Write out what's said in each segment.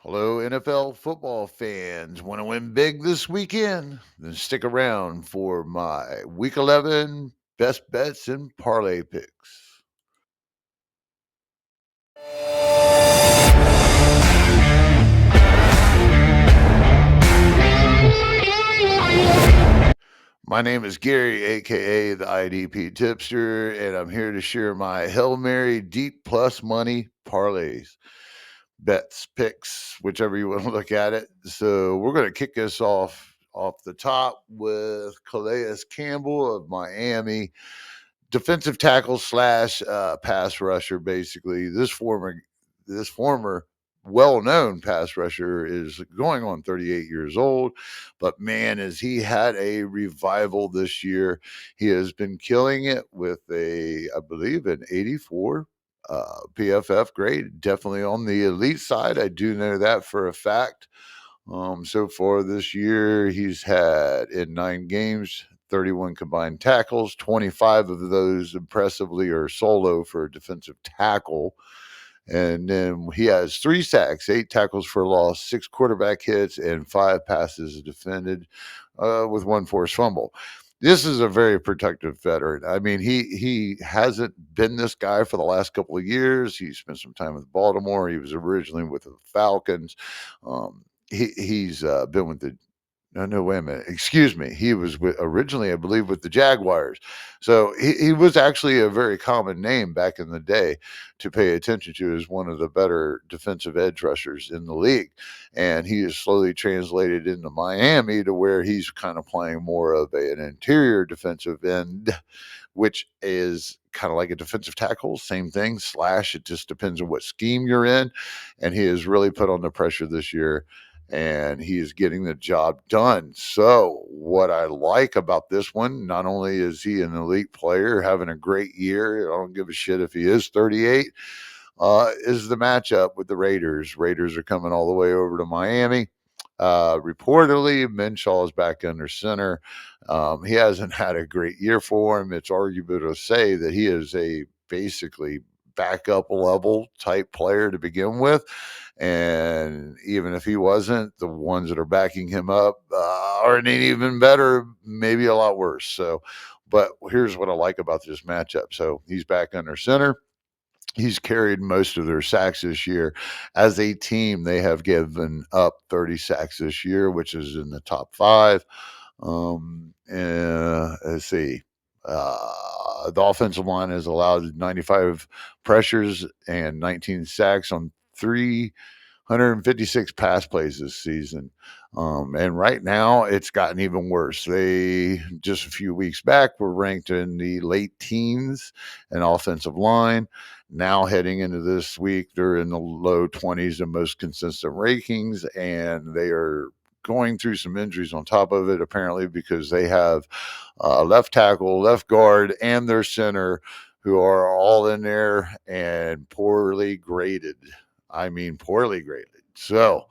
Hello, NFL football fans. Want to win big this weekend? Then stick around for my Week 11 best bets and parlay picks. My name is Gary, aka the IDP Tipster, and I'm here to share my Hail Mary Deep Plus Money parlays, bets, picks, whichever you want to look at it. So we're going to kick this off the top with Calais Campbell of Miami, defensive tackle slash pass rusher. Basically, this former well-known pass rusher is going on 38 years old, but man, has he had a revival this year. He has been killing it with I believe, an 84 PFF grade, definitely on the elite side. I do know that for a fact. So far this year, he's had in 9 games, 31 combined tackles. 25 of those impressively are solo for a defensive tackle. And then he has 3 sacks, 8 tackles for loss, 6 quarterback hits, and 5 passes defended, with 1 forced fumble. This is a very productive veteran. I mean, he hasn't been this guy for the last couple of years. He spent some time with Baltimore. He was originally with the Falcons. He's been with the no, wait a minute. Excuse me. He was originally, I believe, with the Jaguars. So he was actually a very common name back in the day to pay attention to as one of the better defensive edge rushers in the league. And he is slowly translated into Miami to where he's kind of playing more of an interior defensive end, which is kind of like a defensive tackle, same thing, slash. It just depends on what scheme you're in. And he has really put on the pressure this year, and he is getting the job done. So, what I like about this one, not only is he an elite player having a great year, I don't give a shit if he is 38, is the matchup with the Raiders. Raiders are coming all the way over to Miami. Reportedly, Minshew is back under center. He hasn't had a great year for him. It's arguable to say that he is a basically backup level type player to begin with. And even if he wasn't, the ones that are backing him up aren't even better, maybe a lot worse. So, but here's what I like about this matchup. So he's back under center. He's carried most of their sacks this year. As a team, they have given up 30 sacks this year, which is in the top 5. Let's see. The offensive line has allowed 95 pressures and 19 sacks on 356 pass plays this season. And right now, it's gotten even worse. They just a few weeks back were ranked in the late teens in offensive line. Now heading into this week, they're in the low 20s in most consistent rankings, and they are going through some injuries on top of it, apparently, because they have left tackle, left guard, and their center who are all in there and poorly graded. I mean, poorly graded. So,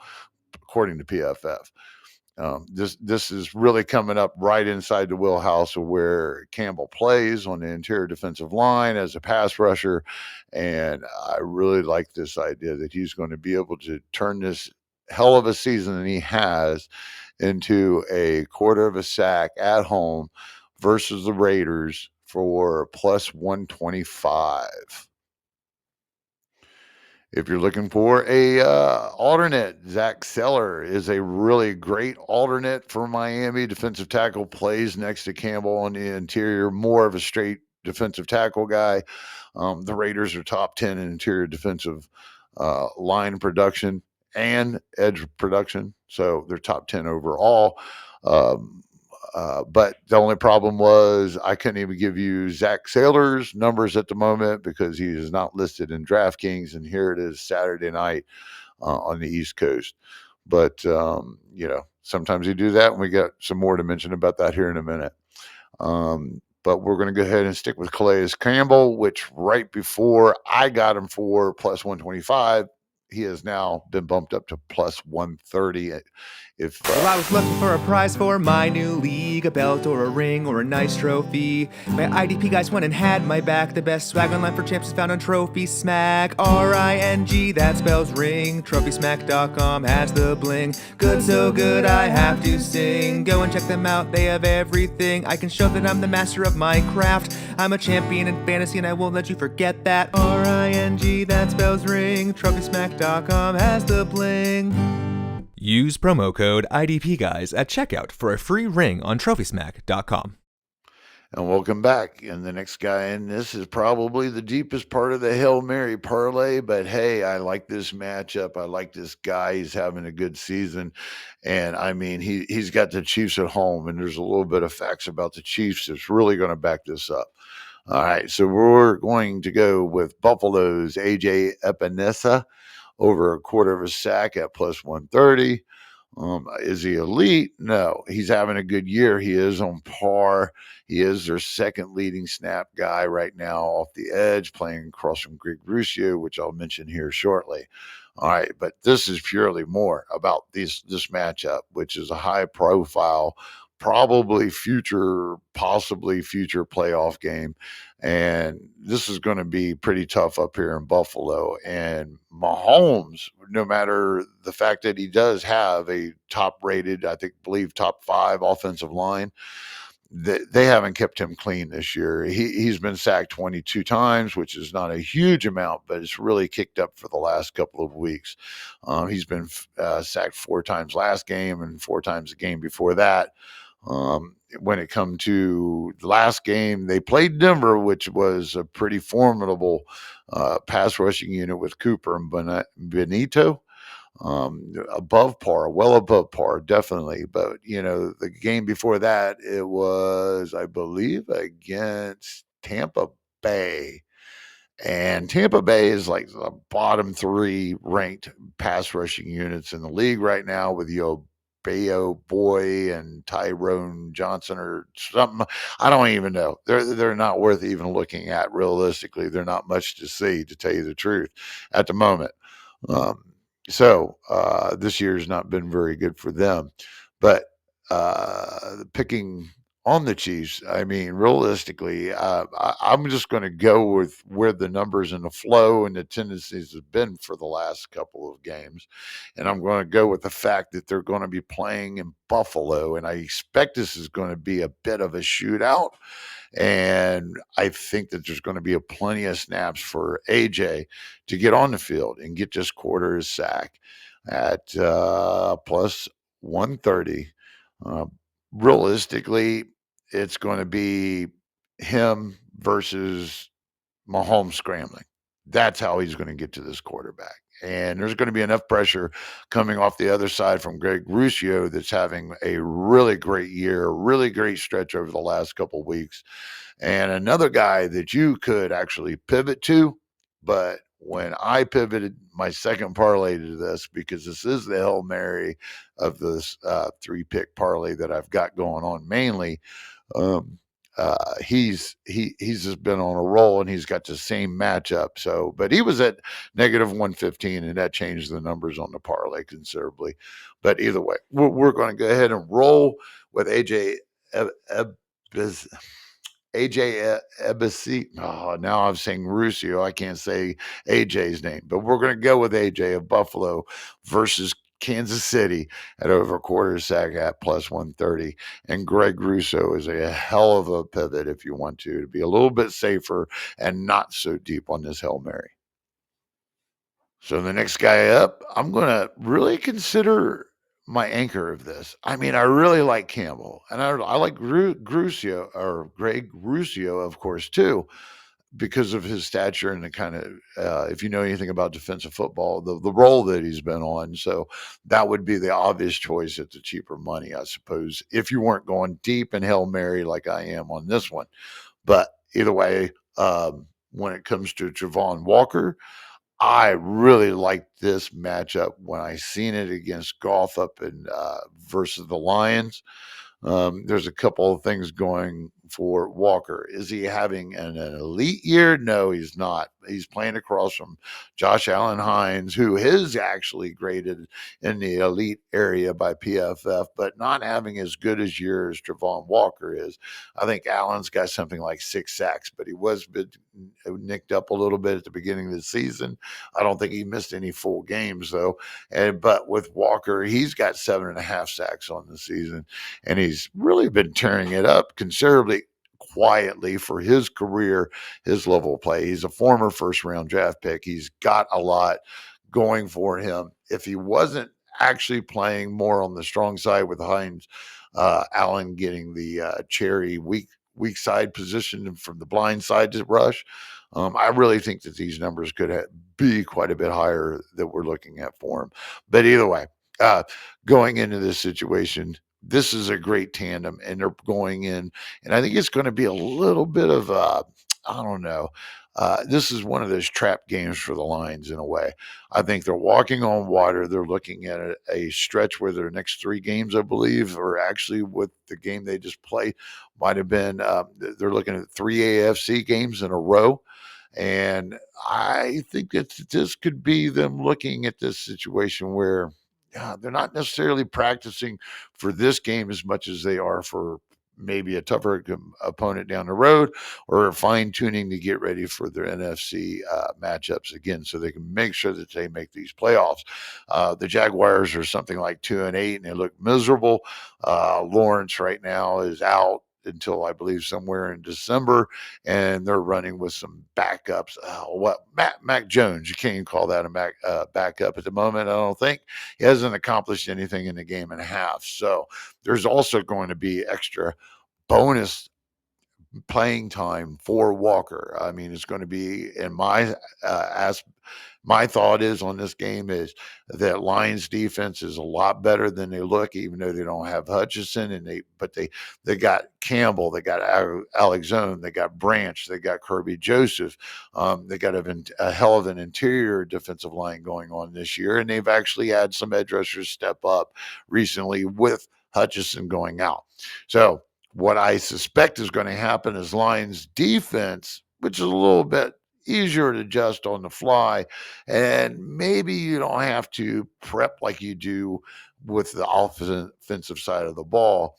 according to PFF, this is really coming up right inside the wheelhouse of where Campbell plays on the interior defensive line as a pass rusher. And I really like this idea that he's going to be able to turn this hell of a season that he has into a quarter of a sack at home versus the Raiders for plus 125. If you're looking for a alternate, Zach Seller is a really great alternate for Miami. Defensive tackle, plays next to Campbell on the interior, more of a straight defensive tackle guy. The Raiders are top 10 in interior defensive line production and edge production, so they're top 10 overall. Um, but the only problem was I couldn't even give you Zach Saylor's numbers at the moment because he is not listed in DraftKings, and here it is Saturday night on the East Coast. But sometimes you do that, and we got some more to mention about that here in a minute. But we're going to go ahead and stick with Calais Campbell, which right before I got him for plus 125, he has now been bumped up to plus 130. Well, I was looking for a prize for my new league, a belt or a ring or a nice trophy. My IDP guys went and had my back. The best swag online for champs is found on Trophy Smack. RING, that spells ring. TrophySmack.com has the bling. Good, so good, I have to sing. Go and check them out, they have everything. I can show that I'm the master of my craft. I'm a champion in fantasy and I won't let you forget that. RING, that spells ring. TrophySmack.com has the bling. Use promo code IDPGuys at checkout for a free ring on TrophySmack.com. And welcome back. And the next guy in this is probably the deepest part of the Hail Mary parlay. But hey, I like this matchup. I like this guy. He's having a good season. And I mean, he's got the Chiefs at home. And there's a little bit of facts about the Chiefs that's really going to back this up. All right. So we're going to go with Buffalo's AJ Epenesa over a quarter of a sack at plus 130. Is he elite? No. He's having a good year. He is on par. He is their second leading snap guy right now off the edge, playing across from Greg Ruscio, which I'll mention here shortly. All right, but this is purely more about this matchup, which is a high profile, possibly future playoff game. And this is going to be pretty tough up here in Buffalo. And Mahomes, no matter the fact that he does have a top rated, believe top 5 offensive line, they haven't kept him clean this year. He's been sacked 22 times, which is not a huge amount, but it's really kicked up for the last couple of weeks. He's been sacked 4 times last game and 4 times the game before that. When it come to the last game, they played Denver, which was a pretty formidable pass rushing unit with Cooper and Benito. Above par, well above par, definitely. But, the game before that, it was, I believe, against Tampa Bay. And Tampa Bay is like the bottom 3 ranked pass rushing units in the league right now with Bayo Boy and Tyrone Johnson or something. I don't even know. They're not worth even looking at realistically. They're not much to see, to tell you the truth, at the moment. So this year's not been very good for them. But picking on the Chiefs, I mean, realistically, I'm just going to go with where the numbers and the flow and the tendencies have been for the last couple of games. And I'm going to go with the fact that they're going to be playing in Buffalo. And I expect this is going to be a bit of a shootout. And I think that there's going to be plenty of snaps for AJ to get on the field and get this quarter sack at plus 130. Realistically, it's going to be him versus Mahomes scrambling. That's how he's going to get to this quarterback. And there's going to be enough pressure coming off the other side from Greg Ruscio that's having a really great year, really great stretch over the last couple of weeks. And another guy that you could actually pivot to, but when I pivoted my second parlay to this, because this is the Hail Mary of this 3-pick parlay that I've got going on mainly, he's just been on a roll and he's got the same matchup. So, but he was at negative 115 and that changed the numbers on the parlay considerably. But either way, we're going to go ahead and roll with AJ Ebasi. Oh, now I'm saying Ruscio. I can't say AJ's name, but we're going to go with AJ of Buffalo versus Kansas City at over a quarter sack at plus 130. And Greg Ruscio is a hell of a pivot if you want to be a little bit safer and not so deep on this Hail Mary. So the next guy up, I'm going to really consider my anchor of this. I mean, I really like Campbell, and I like Greg Ruscio, of course, too, because of his stature and the kind of, if you know anything about defensive football, the role that he's been on. So that would be the obvious choice at the cheaper money, I suppose, if you weren't going deep in Hail Mary like I am on this one. But either way, when it comes to Travon Walker, I really liked this matchup when I seen it against Golf up in versus the Lions. There's a couple of things going for Walker. Is he having an elite year? No, he's not. He's playing across from Josh Allen Hines, who is actually graded in the elite area by PFF, but not having as good as year as Travon Walker is. I think Allen's got something like 6 sacks, but he was nicked up a little bit at the beginning of the season. I don't think he missed any full games though. But with Walker, he's got 7.5 sacks on the season, and he's really been tearing it up considerably quietly for his career, his level of play. He's a former first round draft pick. He's got a lot going for him. If he wasn't actually playing more on the strong side with Hines, Allen getting the cherry weak side position from the blind side to rush, I really think that these numbers could be quite a bit higher that we're looking at for him. But either way, uh, going into this situation, this is a great tandem, and they're going in, and I think it's going to be a little bit of I don't know. This is one of those trap games for the Lions in a way. I think they're walking on water. They're looking at a stretch where their next 3 games, I believe, or actually with the game they just played, might have been. They're looking at 3 AFC games in a row. And I think that this could be them looking at this situation where they're not necessarily practicing for this game as much as they are for maybe a tougher opponent down the road, or fine tuning to get ready for their NFC matchups again, so they can make sure that they make these playoffs. The Jaguars are something like 2-8, and they look miserable. Lawrence right now is out until I believe somewhere in December, and they're running with some backups. Mac Jones? You can't even call that a backup at the moment. I don't think he hasn't accomplished anything in the game and a half. So there's also going to be extra bonus playing time for Walker. I mean, it's going to be in my thought is on this game is that Lions defense is a lot better than they look, even though they don't have Hutchinson, but they got Campbell, they got Alex Zone, they got Branch, they got Kirby Joseph, they got a hell of an interior defensive line going on this year, and they've actually had some edge rushers step up recently with Hutchinson going out. So what I suspect is going to happen is Lions defense, which is a little bit easier to adjust on the fly, and maybe you don't have to prep like you do with the offensive side of the ball,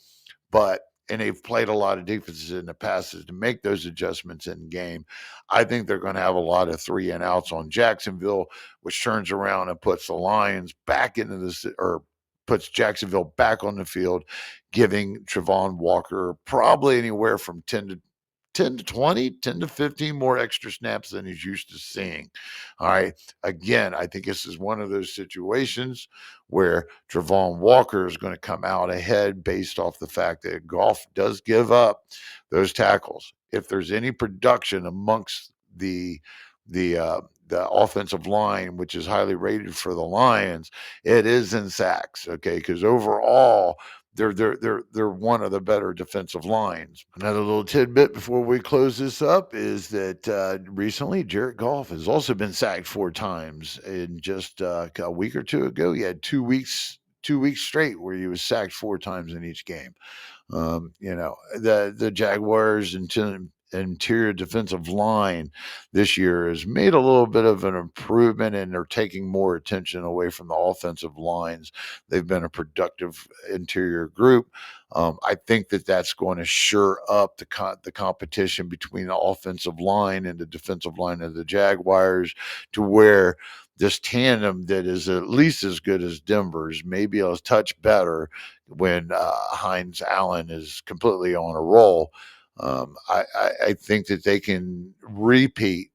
but and they've played a lot of defenses in the past to make those adjustments in game. I think they're going to have a lot of 3-and-outs on Jacksonville, which turns around and puts the Lions back into this, or puts Jacksonville back on the field, giving Travon Walker probably anywhere from 10 to 20, 10 to 15 more extra snaps than he's used to seeing. All right. Again, I think this is one of those situations where Travon Walker is going to come out ahead based off the fact that Goff does give up those tackles. If there's any production amongst the offensive line, which is highly rated for the Lions, it is in sacks. Okay, because overall they're one of the better defensive lines. Another little tidbit before we close this up is that recently Jared Goff has also been sacked 4 times in just a week or two ago. He had 2 weeks straight where he was sacked 4 times in each game. The Jaguars interior defensive line this year has made a little bit of an improvement, and they're taking more attention away from the offensive lines. They've been a productive interior group. I think that that's going to shore up the competition between the offensive line and the defensive line of the Jaguars, to where this tandem that is at least as good as Denver's, maybe a touch better when Hines Allen is completely on a roll. I think that they can repeat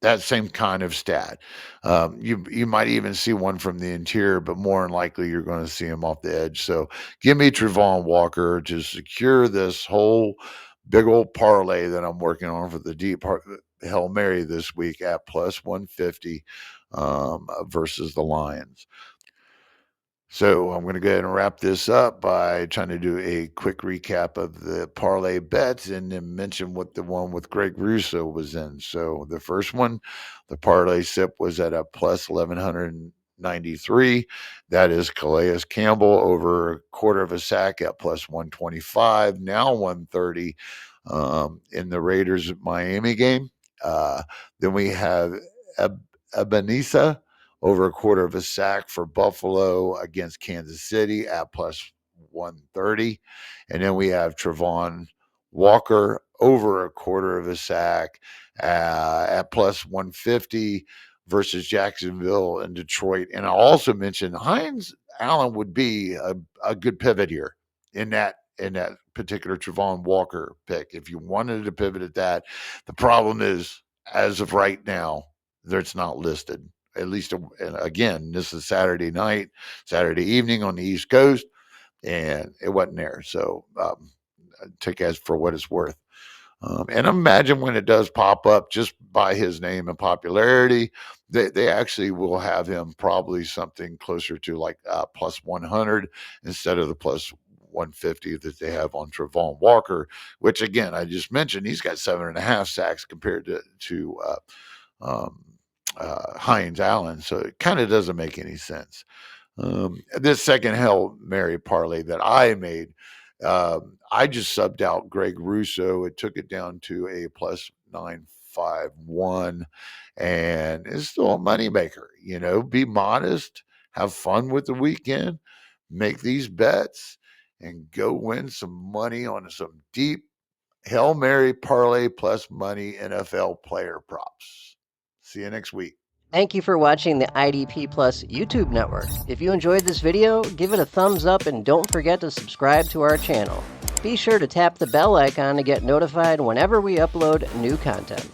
that same kind of stat. You might even see one from the interior, but more than likely you're going to see him off the edge. So give me Travon Walker to secure this whole big old parlay that I'm working on for the deep Hail Mary this week at plus 150 versus the Lions. So I'm going to go ahead and wrap this up by trying to do a quick recap of the parlay bets, and then mention what the one with Greg Russo was in. So the first one, the parlay sip, was at a plus 1193. That is Calais Campbell over a quarter of a sack at plus 125, now 130 in the Raiders Miami game. Then we have Ebenesa over a quarter of a sack for Buffalo against Kansas City at plus 130. And then we have Travon Walker over a quarter of a sack at plus 150 versus Jacksonville and Detroit. And I also mentioned Hines Allen would be a good pivot here in that particular Travon Walker pick. If you wanted to pivot at that, the problem is as of right now, it's not listed. At least, again, this is Saturday night, Saturday evening on the East Coast, and it wasn't there. So take as for what it's worth. And imagine when it does pop up just by his name and popularity, they actually will have him probably something closer to like plus 100 instead of the plus 150 that they have on Travon Walker, which again, I just mentioned, he's got 7.5 sacks compared to Hines Allen. So it kind of doesn't make any sense. This second Hail Mary parlay that I made, I just subbed out Greg Russo. It took it down to a plus 951, and it's still a moneymaker. Be modest, have fun with the weekend, make these bets, and go win some money on some deep Hail Mary parlay plus money NFL player props. See you next week. Thank you for watching the IDP Plus YouTube network. If you enjoyed this video, give it a thumbs up and don't forget to subscribe to our channel. Be sure to tap the bell icon to get notified whenever we upload new content.